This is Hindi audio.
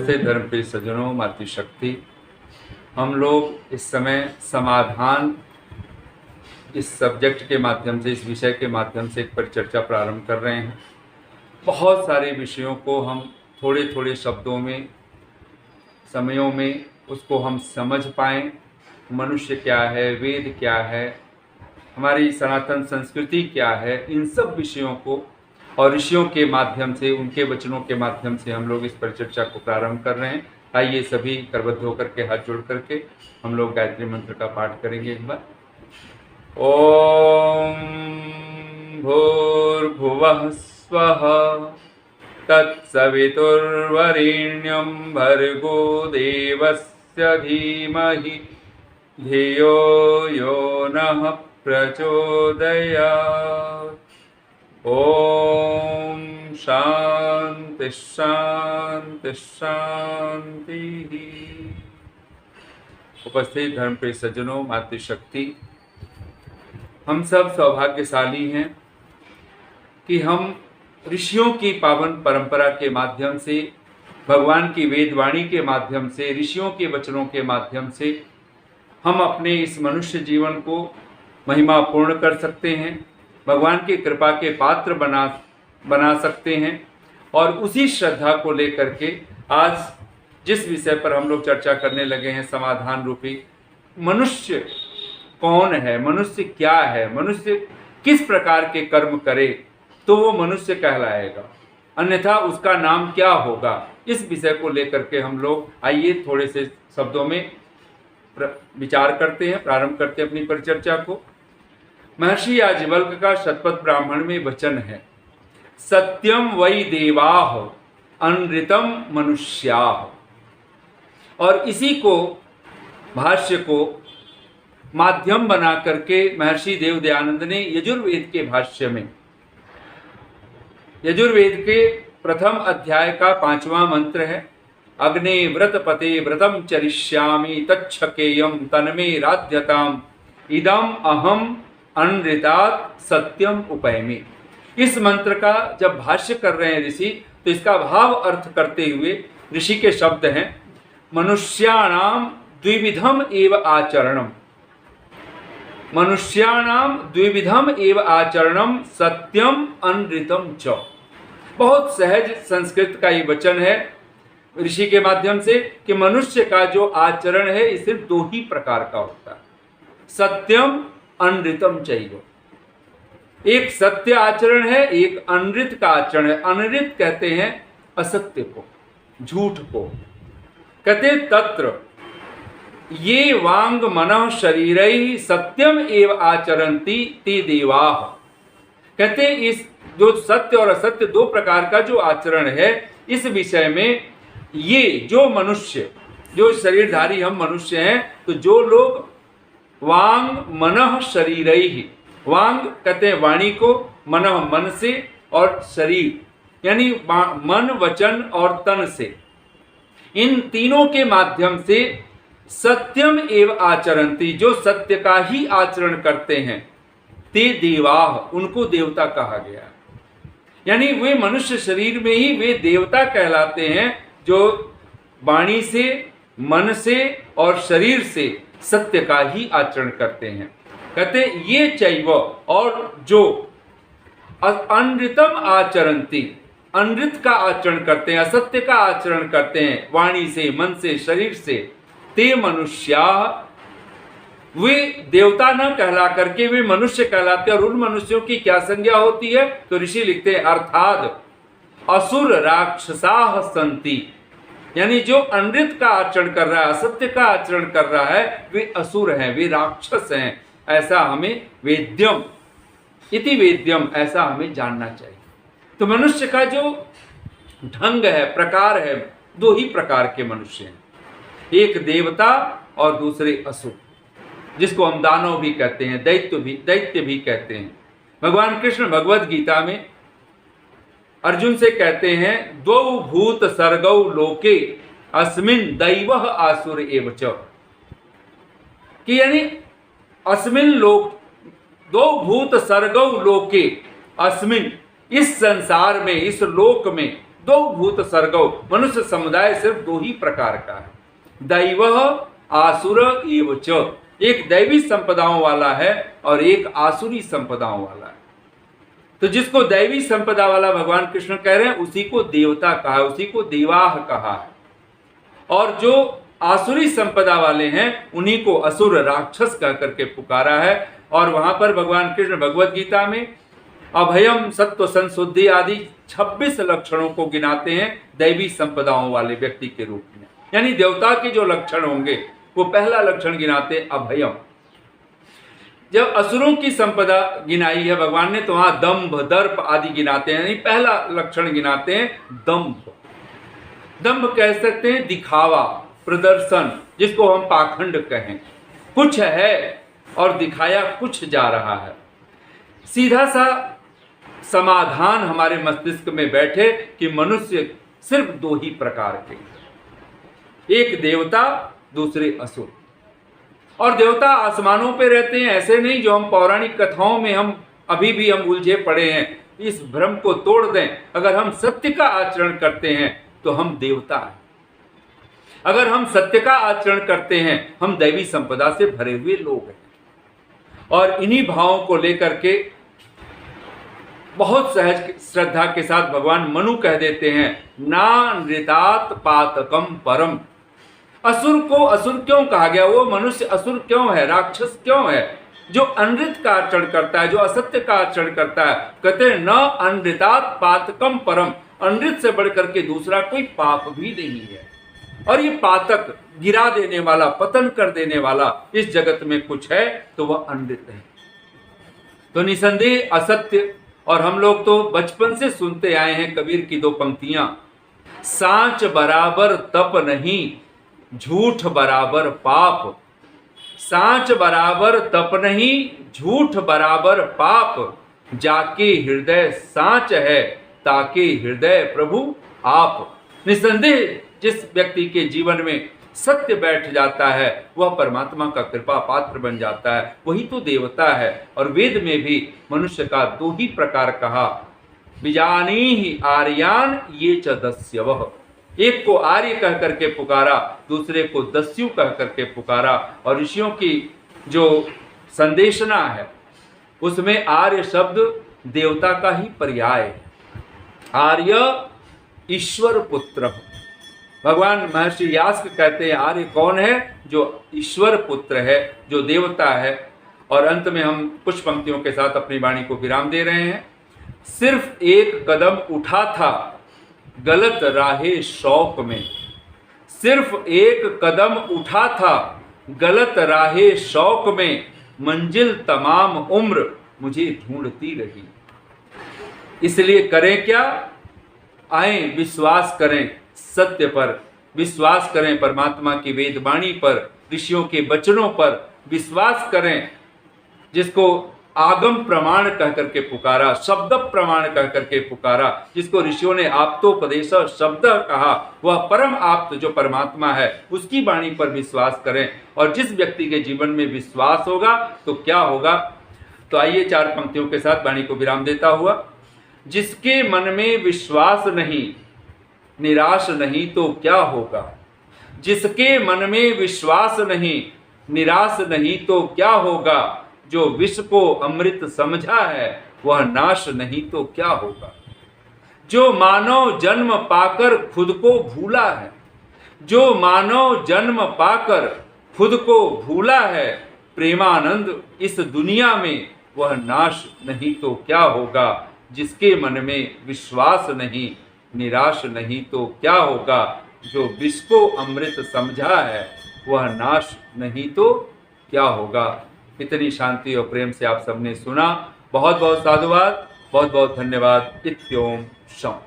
उपस्थित धर्मप्रिय सज्जनों, मातृशक्ति, हम लोग इस समय समाधान इस सब्जेक्ट के माध्यम से, इस विषय के माध्यम से एक परिचर्चा प्रारंभ कर रहे हैं। बहुत सारे विषयों को हम थोड़े थोड़े शब्दों में, समयों में उसको हम समझ पाएँ। मनुष्य क्या है, वेद क्या है, हमारी सनातन संस्कृति क्या है, इन सब विषयों को और ऋषियों के माध्यम से, उनके वचनों के माध्यम से हम लोग इस परिचर्चा को प्रारंभ कर रहे हैं। आइए सभी करबद्ध होकर के, हाथ जोड़ करके हम लोग गायत्री मंत्र का पाठ करेंगे एक बार। ओम भूर्भुवः स्वः तत्सवितुर्वरेण्यं भर्गो देवस्य धीमहि धियो यो नः प्रचोदयात्। ओम शांति शांति शांति। उपस्थित धर्मप्रिय सज्जनों, मातृशक्ति, हम सब सौभाग्यशाली हैं कि हम ऋषियों की पावन परंपरा के माध्यम से, भगवान की वेदवाणी के माध्यम से, ऋषियों के वचनों के माध्यम से हम अपने इस मनुष्य जीवन को महिमापूर्ण कर सकते हैं, भगवान की कृपा के पात्र बना सकते हैं। और उसी श्रद्धा को लेकर के आज जिस विषय पर हम लोग चर्चा करने लगे हैं, समाधान रूपी मनुष्य कौन है, मनुष्य क्या है, मनुष्य किस प्रकार के कर्म करे तो वो मनुष्य कहलाएगा, अन्यथा उसका नाम क्या होगा, इस विषय को लेकर के हम लोग आइए थोड़े से शब्दों में विचार करते हैं, प्रारंभ करते हैं अपनी परिचर्चा को। महर्षि याज्ञवल्क्य का शतपथ ब्राह्मण में वचन है, सत्यम वै देवाः अनृतम मनुष्याः। और इसी को, भाष्य को माध्यम बना करके महर्षि देव दयानंद ने यजुर्वेद के भाष्य में, यजुर्वेद के प्रथम अध्याय का 5वां मंत्र है, अग्ने व्रतपते व्रतम चरिष्यामि तच्छकेयम तन्मे राध्यताम इदम अहम अनृतात् सत्यम उपैमि। इस मंत्र का जब भाष्य कर रहे हैं ऋषि, तो इसका भाव अर्थ करते हुए ऋषि के शब्द हैं, मनुष्याणाम द्विविधम एव आचरणम, मनुष्याणाम द्विविधम एव आचरणम सत्यम अनृतम च। बहुत सहज संस्कृत का ये वचन है ऋषि के माध्यम से कि मनुष्य का जो आचरण है ये सिर्फ दो ही प्रकार का होता है, सत्यम अनृतम चैव। एक सत्य आचरण है, एक अनृत का आचरण है। अनृत कहते हैं असत्य को, झूठ को। कहते तत्र ये वांग मनः शरीरैः सत्यम एव आचरन्ति ते देवाः। कहते इस जो सत्य और असत्य दो प्रकार का जो आचरण है, इस विषय में ये जो मनुष्य, जो शरीरधारी हम मनुष्य हैं, तो जो लोग वांग मनः शरीरैः, वांग कहते हैं वाणी को, मनः मन से, और शरीर यानी मन, वचन और तन से, इन तीनों के माध्यम से सत्यम एव आचरन्ति, जो सत्य का ही आचरण करते हैं, ते देवाः, उनको देवता कहा गया। यानी वे मनुष्य शरीर में ही वे देवता कहलाते हैं जो वाणी से, मन से और शरीर से सत्य का ही आचरण करते हैं। कहते ये चैव, और जो अनृतम आचरन्ति, अनृत का आचरण करते हैं, असत्य का आचरण करते हैं वाणी से, मन से, शरीर से, ते मनुष्या, वे देवता न कहला करके वे मनुष्य कहलाते हैं। और उन मनुष्यों की क्या संज्ञा होती है, तो ऋषि लिखते हैं, अर्थात असुर राक्षसाः सन्ति। यानी जो अनृत का आचरण कर रहा है, असत्य का आचरण कर रहा है, वे असुर हैं, वे राक्षस हैं। ऐसा हमें वेद्यम इति वेद्यम, ऐसा हमें जानना चाहिए। तो मनुष्य का जो ढंग है, प्रकार है, दो ही प्रकार के मनुष्य हैं, एक देवता और दूसरे असुर, जिसको हम दानव भी कहते हैं, दैत्य भी कहते हैं। भगवान कृष्ण भगवद गीता में अर्जुन से कहते हैं, द्वौ भूत सर्गौ लोके अस्मिन् दैवः आसुर एव च, कि यानी अस्मिन् लोक, दो भूत सर्गौ लोके, अस्मिन्, इस संसार में, इस लोक में दो भूत सर्गो, मनुष्य समुदाय सिर्फ दो ही प्रकार का है, दैव आसुर एव च, एक दैवी संपदाओं वाला है और एक आसुरी संपदाओं वाला है। तो जिसको दैवी संपदा वाला भगवान कृष्ण कह रहे हैं उसी को देवता कहा है, उसी को देवाह कहा है, और जो आसुरी संपदा वाले हैं उन्हीं को असुर राक्षस कह करके पुकारा है। और वहां पर भगवान कृष्ण भगवत गीता में अभयम सत्व संशुद्धि आदि 26 लक्षणों को गिनाते हैं दैवी संपदाओं वाले व्यक्ति के रूप में। यानी देवता के जो लक्षण होंगे वो पहला लक्षण गिनाते अभयम। जब असुरों की संपदा गिनाई है भगवान ने तो वहां दंभ दर्प आदि गिनाते हैं, यानी पहला लक्षण गिनाते हैं दंभ। दंभ कह सकते हैं दिखावा, प्रदर्शन, जिसको हम पाखंड कहें, कुछ है और दिखाया कुछ जा रहा है। सीधा सा समाधान हमारे मस्तिष्क में बैठे कि मनुष्य सिर्फ दो ही प्रकार के, एक देवता दूसरे असुर। और देवता आसमानों पे रहते हैं, ऐसे नहीं जो हम पौराणिक कथाओं में हम अभी भी हम उलझे पड़े हैं। इस भ्रम को तोड़ दें, अगर हम सत्य का आचरण करते हैं तो हम देवता हैं, अगर हम सत्य का आचरण करते हैं हम दैवी संपदा से भरे हुए लोग हैं। और इन्हीं भावों को लेकर के बहुत सहज श्रद्धा के साथ भगवान मनु कह देते हैं ना नृतात पातकम परम। असुर को असुर क्यों कहा गया? वो मनुष्य असुर क्यों है, राक्षस क्यों है? जो अनृत का आचरण करता है, जो असत्य का आचरण करता है। कहते हैं न अनृतात पातकम परम, अनृत से बढ़कर के दूसरा कोई पाप भी नहीं है। और ये पातक, गिरा देने वाला, पतन कर देने वाला इस जगत में कुछ है तो वह अनृत है। तो निसंदेह असत्य, और हम लोग तो बचपन से सुनते आए हैं कबीर की दो पंक्तियां, सांच बराबर तप नहीं झूठ बराबर पाप, सांच बराबर तप नहीं झूठ बराबर पाप, जाके हृदय सांच है ताके हृदय प्रभु आप। निसंदेह जिस व्यक्ति के जीवन में सत्य बैठ जाता है वह परमात्मा का कृपा पात्र बन जाता है, वही तो देवता है। और वेद में भी मनुष्य का दो ही प्रकार कहा, बिजानीहि आर्यान ये च दस्यवः, एक को आर्य कह करके पुकारा, दूसरे को दस्यु कह करके पुकारा। और ऋषियों की जो संदेशना है उसमें आर्य शब्द देवता का ही पर्याय है। आर्य ईश्वर पुत्र, भगवान महर्षि यास्क कहते हैं आर्य कौन है? जो ईश्वर पुत्र है, जो देवता है। और अंत में हम कुछ पंक्तियों के साथ अपनी वाणी को विराम दे रहे हैं। सिर्फ एक कदम उठा था गलत राहे शौक में, सिर्फ एक कदम उठा था गलत राहे शौक में, मंजिल तमाम उम्र मुझे ढूंढती रही। इसलिए करें क्या? आए विश्वास करें सत्य पर, विश्वास करें परमात्मा की वेदवाणी पर, ऋषियों के वचनों पर विश्वास करें, जिसको आगम प्रमाण कह करके पुकारा, शब्द प्रमाण कह करके पुकारा, जिसको ऋषियों ने आप्तोपदेश शब्द कहा, वह परम आप्त जो परमात्मा है उसकी वाणी पर विश्वास करें। और जिस व्यक्ति के जीवन में विश्वास होगा तो क्या होगा? तो आइए चार पंक्तियों के साथ वाणी को विराम देता हुआ, जिसके मन में विश्वास नहीं निराश नहीं तो क्या होगा, जिसके मन में विश्वास नहीं निराश नहीं तो क्या होगा, जो विष को अमृत समझा है वह नाश नहीं तो क्या होगा, जो मानव जन्म पाकर खुद को भूला है, जो मानव जन्म पाकर खुद को भूला है, प्रेमानंद इस दुनिया में वह नाश नहीं तो क्या होगा, जिसके मन में विश्वास नहीं निराश नहीं तो क्या होगा, जो विष को अमृत समझा है वह नाश नहीं तो क्या होगा। इतनी शांति और प्रेम से आप सबने सुना, बहुत बहुत साधुवाद, बहुत बहुत धन्यवाद। इत्योम शम।